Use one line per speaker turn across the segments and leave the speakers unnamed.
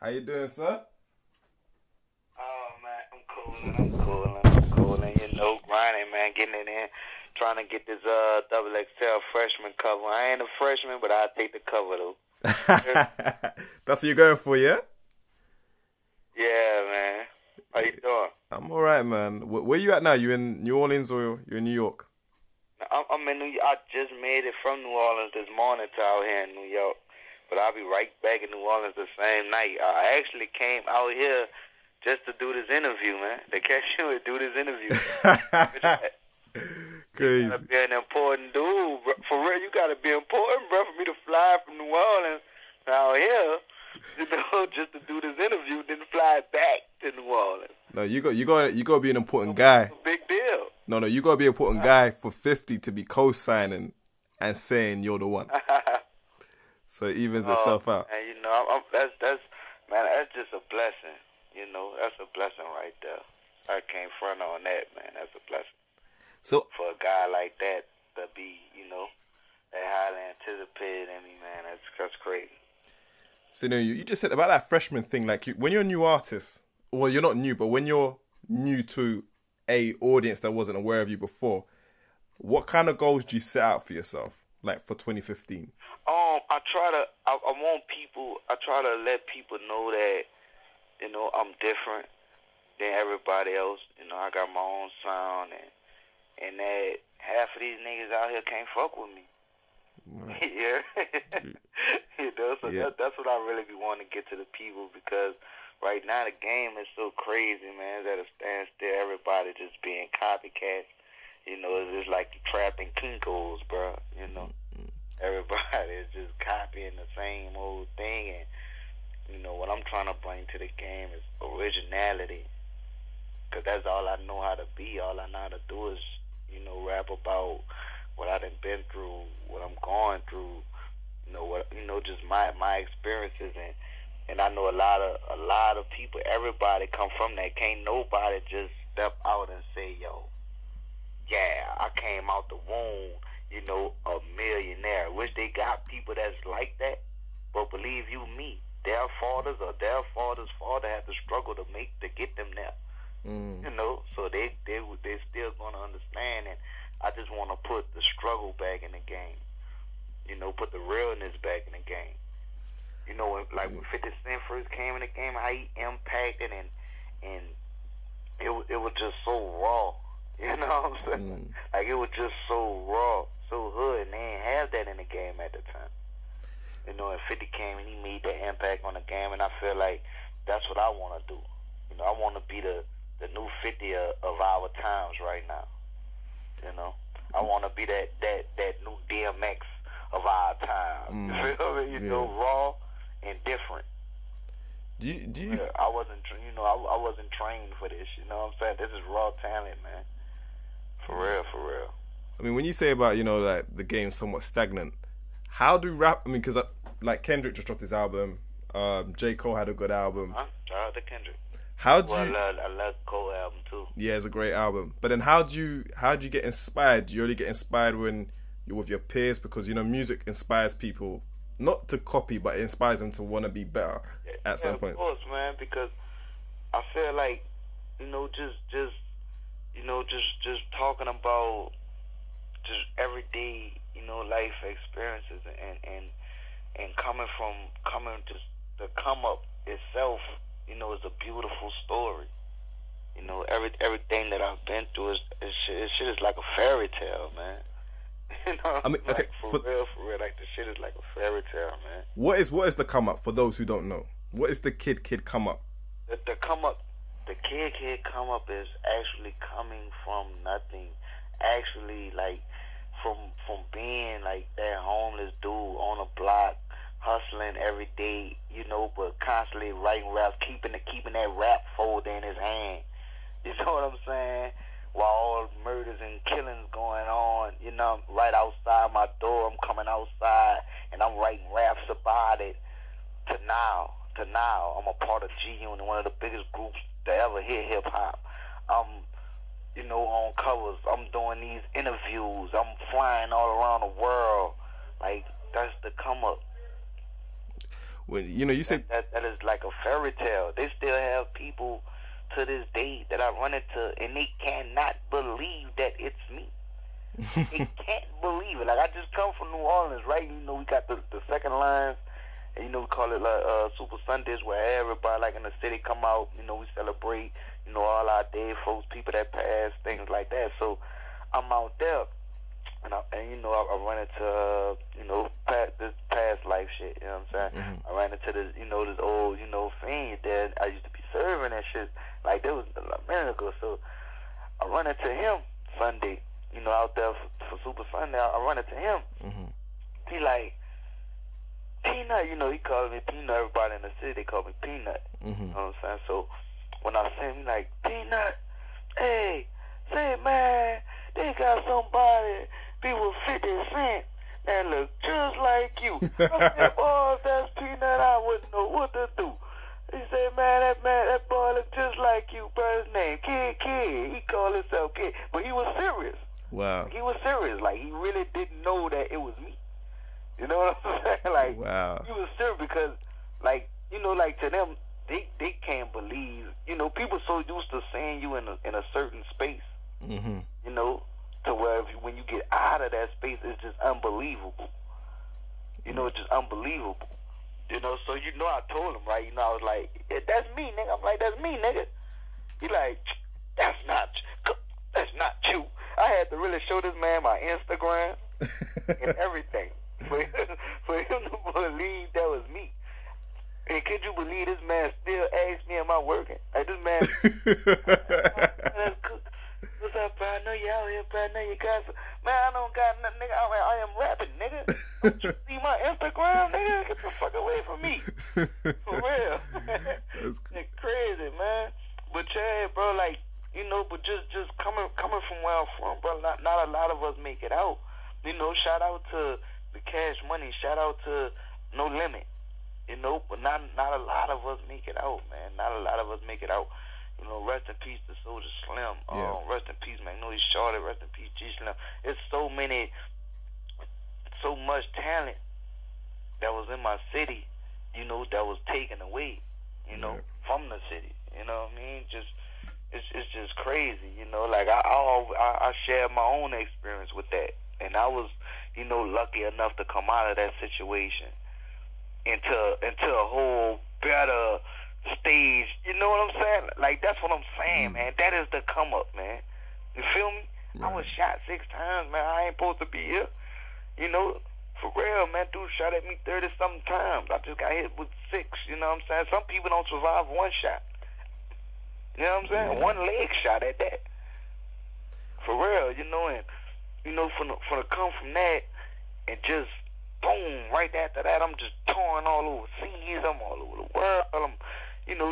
How you doing, sir?
Oh man, I'm cooling. You know, grinding, man, getting it in, trying to get this double XL freshman cover. I ain't a freshman, but I'll take the cover though.
That's what you're going for, yeah?
Yeah, man. How you doing?
I'm alright, man. Where you at now? You in New Orleans or you in New York?
I'm in New York. I just made it from New Orleans this morning to out here in New York. But I'll be right back in New Orleans the same night. I actually came out here just to do this interview, man. To catch you and do this interview.
Crazy.
You gotta be an important dude. Bro. For real, you gotta be important, bro, for me to fly from New Orleans out here, you know, just to do this interview, then fly back to New Orleans.
No, you got to be an important guy.
It's a big deal.
No, you got to be an important guy for 50 to be co-signing and saying you're the one. So it evens itself out.
And you know, that's just a blessing. You know, that's a blessing right there. I can't front on that, man. That's a blessing.
So
for a guy like that to be, you know, that highly anticipated in me, man, that's crazy.
So you just said about that freshman thing, like when you're a new artist, well, you're not new, but when you're new to a audience that wasn't aware of you before, what kind of goals do you set out for yourself, like for 2015?
I try to let people know that, you know, I'm different than everybody else. You know, I got my own sound, and that half of these niggas out here can't fuck with me. Right. Yeah. You know, so yeah. That's what I really be wanting to get to the people, because right now the game is so crazy, man. It's at a standstill. Everybody just being copycats. You know, it's just like trapped in Kinko's, bro. You know, everybody is just copying the same old thing. And, you know, what I'm trying to bring to the game is originality. Because that's all I know how to be. All I know how to do is, you know, rap about what I done been through, what I'm going through, just my experiences, and I know a lot of people, everybody come from that. Can't nobody just step out and say, yo, yeah, I came out the womb, you know, a millionaire. Wish they got people that's like that, but believe you me, their fathers or their father's father had to struggle to get them there. You know, so they still gonna understand, and I just want to put the struggle back in the game. You know, put the realness back in the game. You know, when 50 Cent first came in the game, how he impacted, and it was just so raw. You know what I'm saying? Like, it was just so raw, so hood, and they didn't have that in the game at the time. You know, and 50 came and he made that impact on the game, and I feel like that's what I want to do. You know, I want to be the new 50 of our times right now. You know, I want to be that new DMX of our time. You feel me? You know, raw and different.
Do you?
Yeah, I wasn't trained for this. You know what I'm saying? This is raw talent, man. For real.
I mean, when you say about, you know, like the game's somewhat stagnant, how do rap? I mean, because like Kendrick just dropped his album. J. Cole had a good album.
Shout out to Kendrick.
I
love Cole album too.
Yeah, it's a great album. But then how do you get inspired? Do you only get inspired when you're with your peers? Because, you know, music inspires people not to copy, but it inspires them to want to be better at some point.
Of course, man, because I feel like, you know, just talking about just everyday, you know, life experiences and coming to the come up itself, you know, is a beautiful story. You know, everything that I've been through is shit is like a fairy tale, man. You know,
I mean, okay,
for real, like the shit is like a fairy tale, man.
What is the come up for those who don't know? What is the kid come up?
The come up, the kid come up is actually coming from nothing. Actually, like from being like that homeless dude on a block, hustling every day, you know, but constantly writing raps, keeping that rap folder in his hand. You know what I'm saying? While all murders and killings going on, you know, right outside my door, I'm coming outside and I'm writing raps about it. To now, I'm a part of G Unit, one of the biggest groups to ever hit hip hop. I'm, you know, on covers. I'm doing these interviews. I'm flying all around the world. Like, that's the come up.
when you said
that is like a fairy tale. They still have people to this day that I run into, and they cannot believe that it's me. They can't believe it. Like, I just come from New Orleans, right? We got the second lines, and we call it like Super Sundays, where everybody like in the city come out. We celebrate, all our dead folks, people that passed, things like that. So I'm out there, and I run into this past life shit. You know what I'm saying? I ran into this this old fiend that I used to be serving and shit. Like, that was a minute ago. So I run into him Sunday. Out there for Super Sunday, I run into him. He like, Peanut, he calls me Peanut. Everybody in the city, they call me Peanut. You know what I'm saying? So when I see him, he like, Peanut, hey, say, man, they got somebody be with 50 Cent that look just like you. I said, boy, if that's Peanut, I wouldn't know what to do. He said, man, that boy look just like you, bro. His name, Kid. He called himself Kid. But he was serious.
Wow.
He was serious. Like, he really didn't know that it was me. You know what I'm saying? Like,
wow.
He was serious because, like, like to them, they can't believe. People so used to seeing you in a certain space. To where when you get out of that space, it's just unbelievable. It's just unbelievable. So I told him, right? I was like, that's me, nigga. I'm like, that's me, nigga. He like, that's not you. I had to really show this man my Instagram and everything for him to believe that was me. And could you believe this man still asked me, am I working? Like, this man, what's up, bro? I know you out here, bro. I know you got some. Man, I don't got nothing, nigga. I am rapping, nigga. Don't you see my Instagram, nigga? Get the fuck away from me. For real. It's crazy, man. But yeah, bro, like, but just coming from where I'm from, bro, not a lot of us make it out. Shout out to the Cash Money. Shout out to No Limit. But not a lot of us make it out, man. Not a lot of us make it out. Rest in peace to Soulja Slim. Rest in peace, Magnolia Charlotte. Rest in peace, G Slim. It's so much talent that was in my city, that was taken away, from the city. You know what I mean? It's just crazy, Like, I shared my own experience with that, and I was, lucky enough to come out of that situation into a whole better stage. You know what I'm saying? Like, that's what I'm saying, man. That is the come up, man. You feel me? Right. I was shot 6 times, man. I ain't supposed to be here. For real, man. Dude shot at me 30-something times. I just got hit with 6. You know what I'm saying? Some people don't survive 1 shot. You know what I'm saying? Yeah. 1 leg shot at that. For real, and for to come from that and just boom, right after that, I'm just touring all overseas. I'm all over the world. I'm,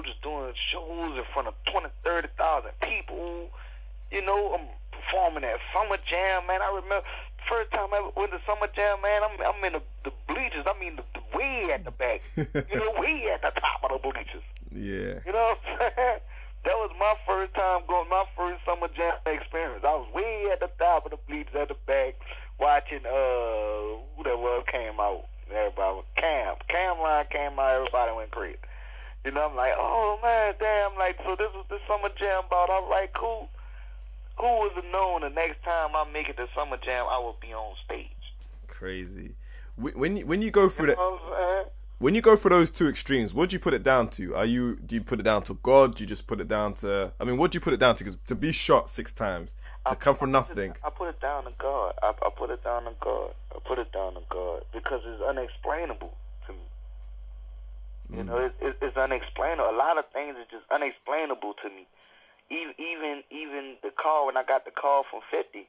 just doing shows in front of 20,000-30,000 people. I'm performing at Summer Jam, man. I remember first time I went to Summer Jam, man. I'm in the bleachers. I mean, the way at the back. Way at the top of the bleachers.
Yeah.
You know what I'm saying? That was my first time my first Summer Jam experience. I was way at the top of the bleachers at the back watching, who that was came out. Everybody was Cameron came out, everybody went crazy. I'm like, oh man, damn, like, so this was the Summer Jam bout. All right, cool. Who would have known the next time I make it to Summer Jam, I would be on stage.
Crazy. When you go through when you go for those 2 extremes, what do you put it down to? Do you put it down to God? Do you just put it down to? I mean, what do you put it down to? Because to be shot 6 times, to come from nothing.
I put it down to God. I put it down to God. I put it down to God because it's unexplainable to me. It's unexplainable. A lot of things are just unexplainable to me. Even the call, when I got the call from 50,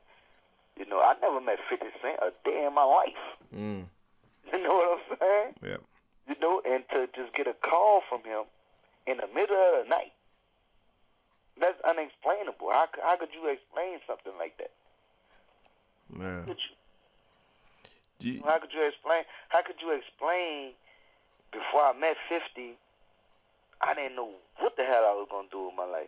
I never met 50 Cent a day in my life. You know what I'm saying?
Yeah.
And to just get a call from him in the middle of the night, that's unexplainable. How could you explain something like that?
Yeah.
How could you explain? How could you explain? Before I met 50, I didn't know what the hell I was gonna do with my life.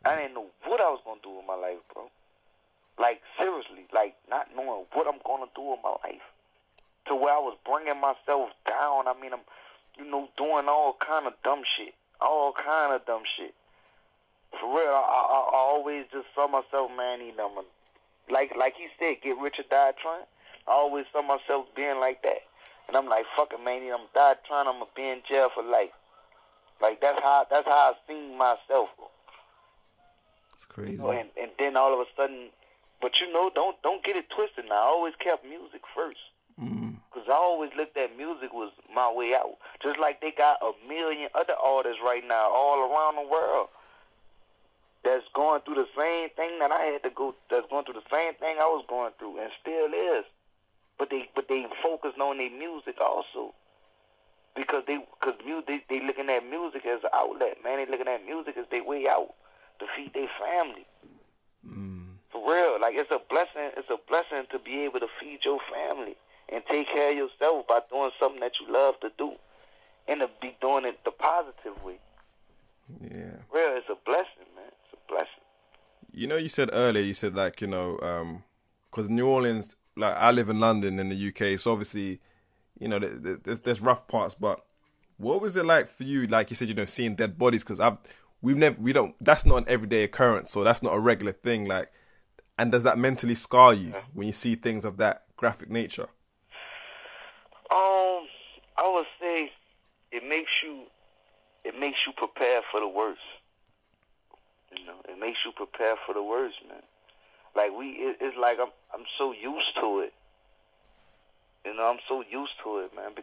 I didn't know what I was gonna do with my life, bro. Like, seriously, like, not knowing what I'm gonna do with my life. to where I was bringing myself down. I mean, I'm, doing all kind of dumb shit. All kind of dumb shit. For real, I always just saw myself, man, like he said, get rich or die trying. I always saw myself being like that. And I'm like, fuck it, man, I'm die trying, I'm going to be in jail for life. Like, that's how I seen myself.
It's crazy.
And then all of a sudden, but don't get it twisted now. I always kept music first. Because I always looked at music was my way out. Just like they got a million other artists right now all around the world that's going through the same thing that I had to go, that's going through the same thing I was going through and still is. But they focused on their music also. Because they looking at music as an outlet, man. They looking at music as their way out to feed their family. For real, like it's a blessing to be able to feed your family and take care of yourself by doing something that you love to do, and to be doing it the positive way.
Yeah.
Real, it's a blessing, man. It's a blessing.
You said earlier, like, because New Orleans, like I live in London in the UK, so obviously, there's rough parts, but what was it like for you? Like you said, seeing dead bodies, because that's not an everyday occurrence, so that's not a regular thing. Like, and does that mentally scar you when you see things of that graphic nature?
I would say it makes you prepare for the worst. It makes you prepare for the worst, man. Like it's like I'm so used to it. I'm so used to it, man.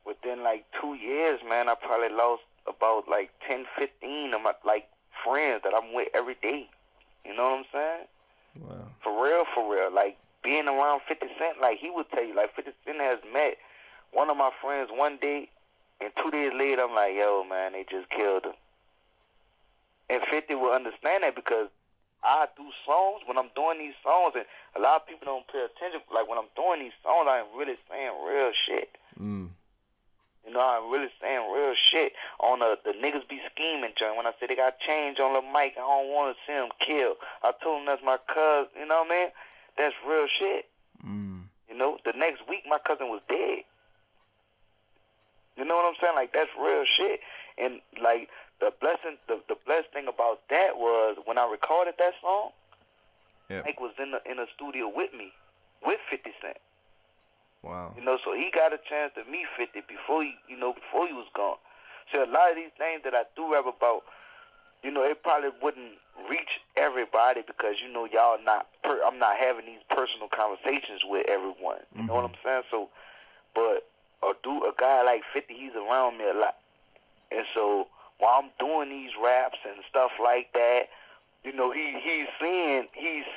Within 2 years, man, I probably lost about 10, 15 of my friends that I'm with every day. You know what I'm saying?
Wow.
For real. Like being around 50 Cent, he would tell you, 50 Cent has met one of my friends one day, and 2 days later, I'm like, yo, man, they just killed him. And 50 will understand that because I do songs when I'm doing these songs, and a lot of people don't pay attention. Like when I'm doing these songs, I'm really saying real shit. I'm really saying real shit on the niggas be scheming joint. When I say they got change on the mic, I don't want to see them kill. I told them that's my cousin. You know what I mean? That's real shit. The next week my cousin was dead. You know what I'm saying? Like that's real shit. And the blessed thing about that was when I recorded that song, Mike was in the studio with me, with 50 Cent.
Wow.
So he got a chance to meet 50 before he was gone. So a lot of these things that I do rap about, it probably wouldn't reach everybody because y'all I'm not having these personal conversations with everyone. You know what I'm saying? So, but a guy like 50, he's around me a lot, and so while I'm doing these raps and stuff like that, he's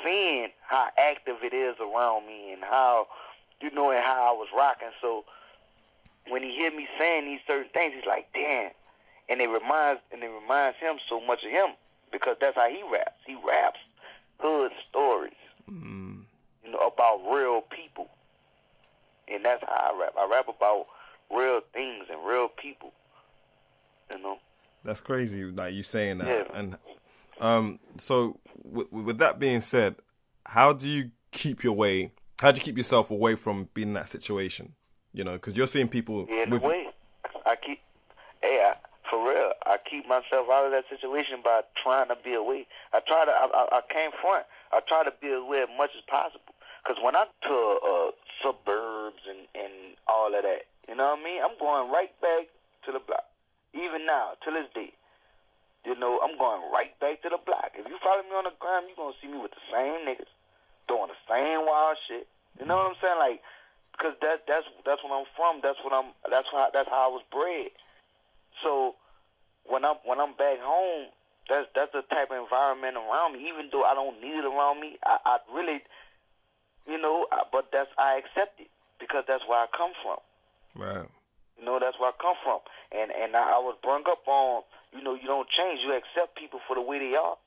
seeing how active it is around me and how. And how I was rocking. So when he hear me saying these certain things, he's like, damn. And it reminds him so much of him because that's how he raps. He raps hood stories, about real people. And that's how I rap. I rap about real things and real people.
That's crazy, like you saying that. Yeah. And so with that being said, how do you keep yourself away from being in that situation? Because you're seeing people.
Yeah, for real, I keep myself out of that situation by trying to be away. I can't front. I try to be away as much as possible. Because when I to suburbs and all of that, you know what I mean? I'm going right back to the block. Even now, to this day. I'm going right back to the block. If you follow me on the gram, you're going to see me with the same niggas. Doing the same wild shit. You know what I'm saying? Because that's where I'm from. That's how I was bred. So when I'm back home, that's the type of environment around me. Even though I don't need it around me, I really, but I accept it because that's where I come from.
Right.
That's where I come from. And I was brought up on, you don't change. You accept people for the way they are.